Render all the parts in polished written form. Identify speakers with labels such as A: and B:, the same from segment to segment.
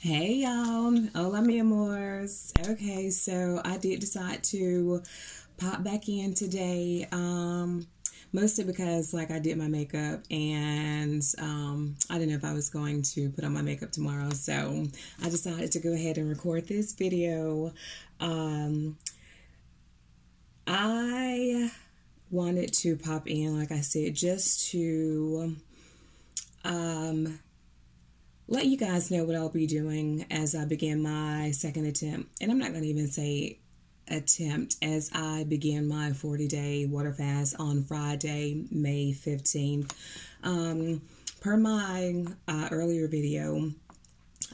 A: Hey y'all, hola mi amors. Okay, so I did decide to pop back in today, mostly because like I did my makeup and I didn't know if I was going to put on my makeup tomorrow, so I decided to go ahead and record this video. I wanted to pop in, like I said, just to let you guys know what I'll be doing as I begin my second attempt. And I'm not going to even say attempt, as I begin my 40-day water fast on Friday, May 15th. Per my earlier video,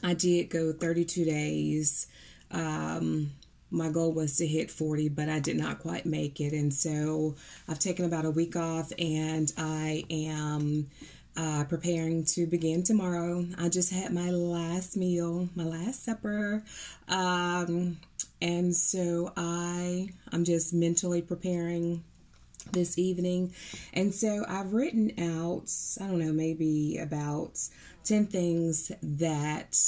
A: I did go 32 days. My goal was to hit 40, but I did not quite make it. And so I've taken about a week off, and I am preparing to begin tomorrow. I just had my last meal, my last supper, and so I'm just mentally preparing this evening. And so I've written out, I don't know, maybe about 10 things that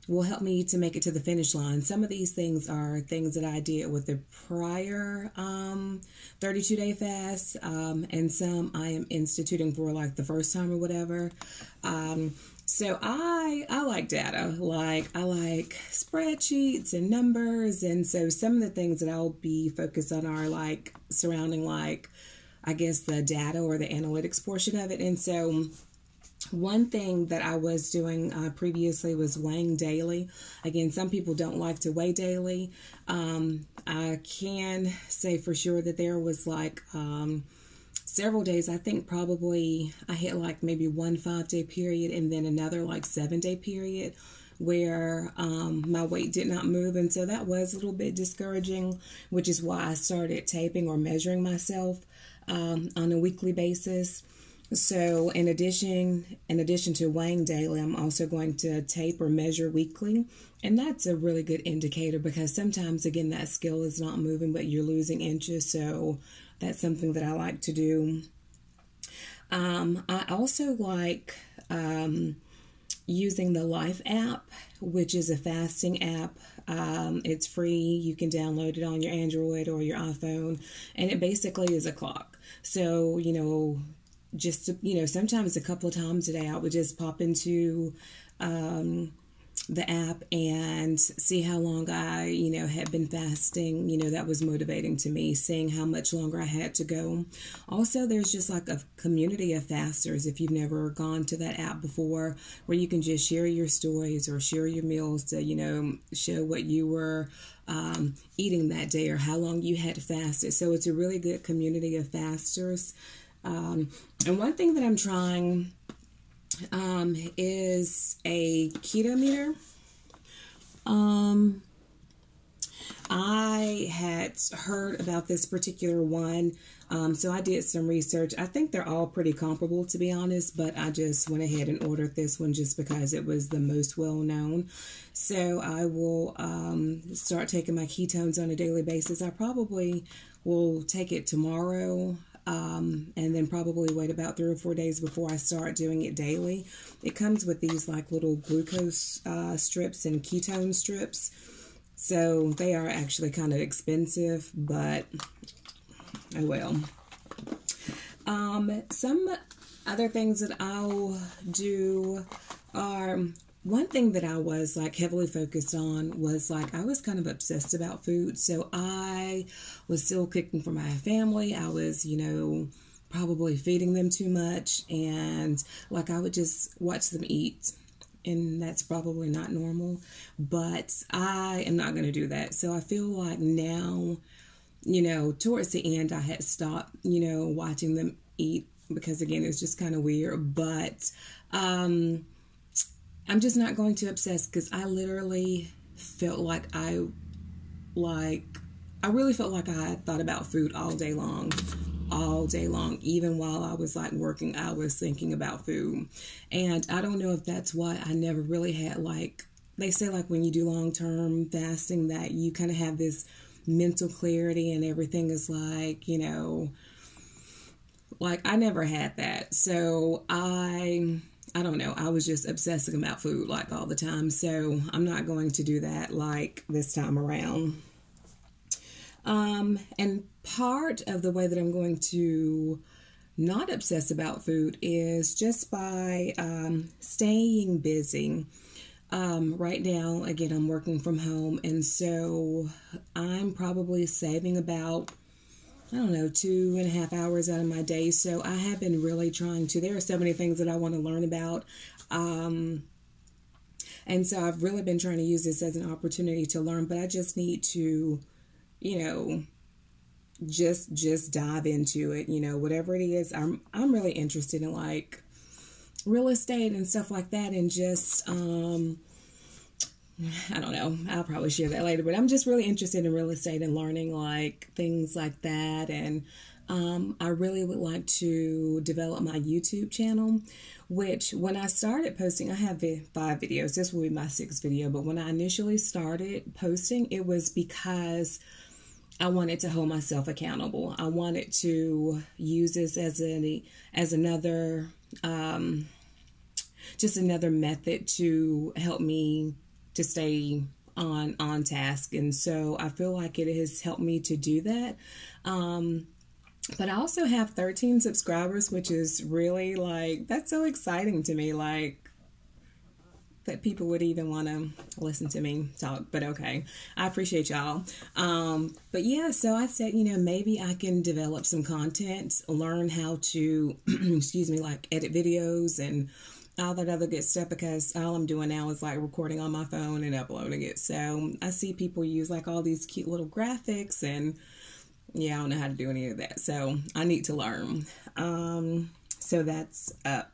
A: will help me to make it to the finish line. Some of these things are things that I did with the prior 32-day fast, and some I am instituting for like the first time or whatever. So I like data. Like, I like spreadsheets and numbers, and so some of the things that I'll be focused on are like surrounding, like, I guess, the data or the analytics portion of it. And so one thing that I was doing previously was weighing daily. Again, some people don't like to weigh daily. I can say for sure that there was like several days, I think probably I hit like maybe one 5-day period and then another like 7-day period where my weight did not move. And so that was a little bit discouraging, which is why I started taping or measuring myself on a weekly basis. So in addition to weighing daily, I'm also going to tape or measure weekly. And that's a really good indicator, because sometimes, again, that scale is not moving, but you're losing inches. So that's something that I like to do. I also like using the Life app, which is a fasting app. It's free. You can download it on your Android or your iPhone. And it basically is a clock. So, just to, sometimes a couple of times a day, I would just pop into the app and see how long I, had been fasting. That was motivating to me, seeing how much longer I had to go. Also, there's just like a community of fasters, if you've never gone to that app before, where you can just share your stories or share your meals to, show what you were eating that day or how long you had fasted. So it's a really good community of fasters. And one thing that I'm trying is a keto meter. I had heard about this particular one, so I did some research. I think they're all pretty comparable, to be honest, but I just went ahead and ordered this one just because it was the most well-known. So I will start taking my ketones on a daily basis. I probably will take it tomorrow. And then probably wait about 3 or 4 days before I start doing it daily. It comes with these like little glucose strips and ketone strips. So they are actually kind of expensive, but oh well. Some other things that I'll do are, one thing that I was like heavily focused on was like, I was kind of obsessed about food. So I was still cooking for my family. I was, probably feeding them too much. And like, I would just watch them eat. And that's probably not normal, but I am not going to do that. So I feel like now, towards the end, I had stopped, watching them eat, because again, it's just kind of weird. But, I'm just not going to obsess, because I literally felt like I really felt like I thought about food all day long. Even while I was like working, I was thinking about food. And I don't know if that's why I never really had, like, they say like when you do long-term fasting that you kind of have this mental clarity and everything is like, like I never had that. So I I don't know, I was just obsessing about food like all the time. So I'm not going to do that like this time around. And part of the way that I'm going to not obsess about food is just by staying busy. Right now, again, I'm working from home, and so I'm probably saving about, I don't know, 2.5 hours out of my day. So I have been really trying to, there are so many things that I want to learn about. And so I've really been trying to use this as an opportunity to learn, but I just need to, just dive into it, whatever it is. I'm really interested in like real estate and stuff like that, and just, I don't know, I'll probably share that later, but I'm just really interested in real estate and learning like things like that. And I really would like to develop my YouTube channel, which when I started posting, I have 5 videos. This will be my 6th video, but when I initially started posting, it was because I wanted to hold myself accountable. I wanted to use this as another, just another method to help me to stay on task. And so I feel like it has helped me to do that. But I also have 13 subscribers, which is really like, that's so exciting to me. Like, that people would even want to listen to me talk, but okay. I appreciate y'all. But yeah, so I said, maybe I can develop some content, learn how to, excuse me, like edit videos and all that other good stuff, because all I'm doing now is like recording on my phone and uploading it. So I see people use like all these cute little graphics, and yeah, I don't know how to do any of that. So I need to learn. So that's up.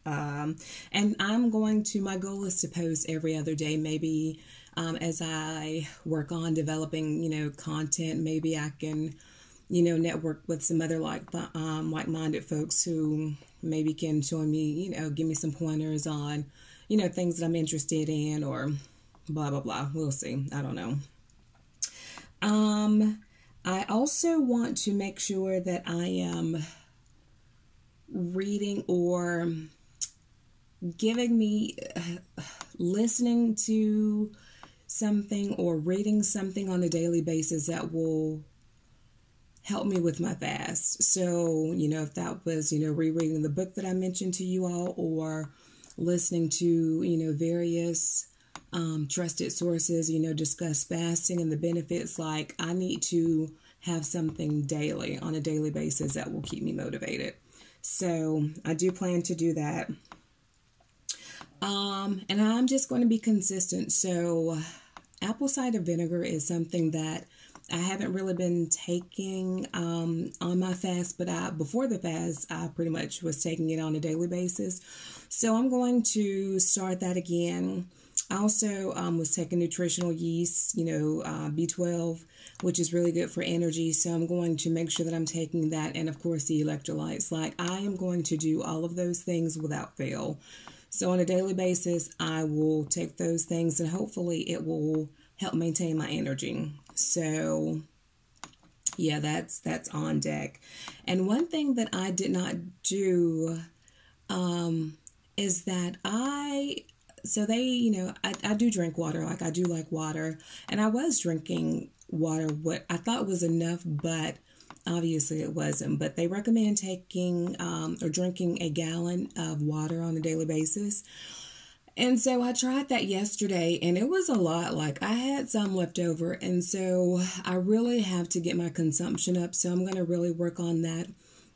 A: And my goal is to post every other day, maybe, as I work on developing, content. Maybe I can, network with some other like-minded folks who maybe can join me, give me some pointers on, things that I'm interested in, or blah, blah, blah. We'll see. I don't know. I also want to make sure that I am reading or listening to something or reading something on a daily basis that will help me with my fast. So, if that was, rereading the book that I mentioned to you all, or listening to, various trusted sources, discuss fasting and the benefits, like I need to have something daily on a daily basis that will keep me motivated. So I do plan to do that. And I'm just going to be consistent. So apple cider vinegar is something that I haven't really been taking on my fast, but before the fast, I pretty much was taking it on a daily basis. So I'm going to start that again. I also was taking nutritional yeast, B12, which is really good for energy. So I'm going to make sure that I'm taking that, and of course the electrolytes. Like, I am going to do all of those things without fail. So on a daily basis, I will take those things, and hopefully it will help maintain my energy. So yeah, that's on deck. And one thing that I did not do is that I do drink water. Like, I do like water, and I was drinking water, what I thought was enough, but obviously it wasn't. But they recommend taking or drinking a gallon of water on a daily basis. And so I tried that yesterday, and it was a lot. Like, I had some left over, and so I really have to get my consumption up. So I'm going to really work on that.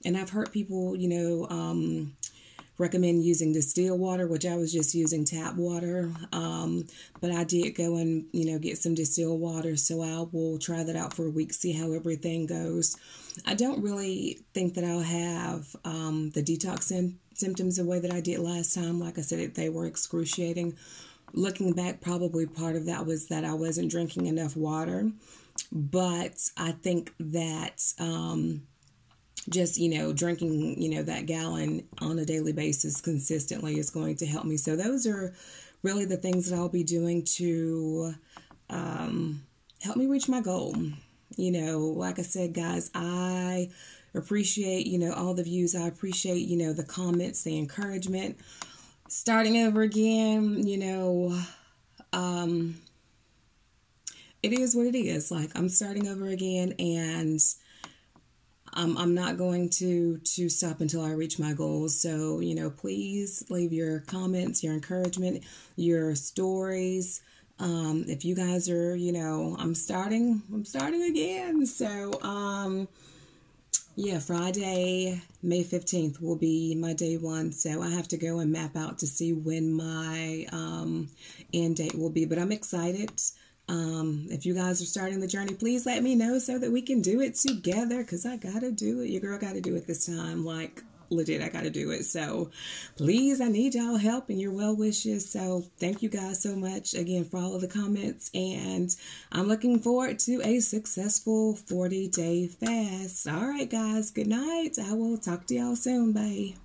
A: And I've heard people, recommend using distilled water, which I was just using tap water. But I did go and, get some distilled water. So I will try that out for a week, see how everything goes. I don't really think that I'll have the detox symptoms the way that I did last time. Like I said, they were excruciating. Looking back, probably part of that was that I wasn't drinking enough water. But I think that just, drinking, that gallon on a daily basis consistently is going to help me. So those are really the things that I'll be doing to help me reach my goal. Like I said, guys, I appreciate, all the views. I appreciate, the comments, the encouragement. starting over again, it is what it is. Like, I'm starting over again, and I'm not going to stop until I reach my goals. So, please leave your comments, your encouragement, your stories. If you guys are, I'm starting again. So, yeah, Friday, May 15th will be my day one. So I have to go and map out to see when my end date will be. But I'm excited. If you guys are starting the journey, please let me know so that we can do it together, because I got to do it. Your girl got to do it this time. Like, legit, I got to do it. So please, I need y'all help and your well wishes. So thank you guys so much again for all of the comments, and I'm looking forward to a successful 40-day fast. All right, guys, good night. I will talk to y'all soon. Bye.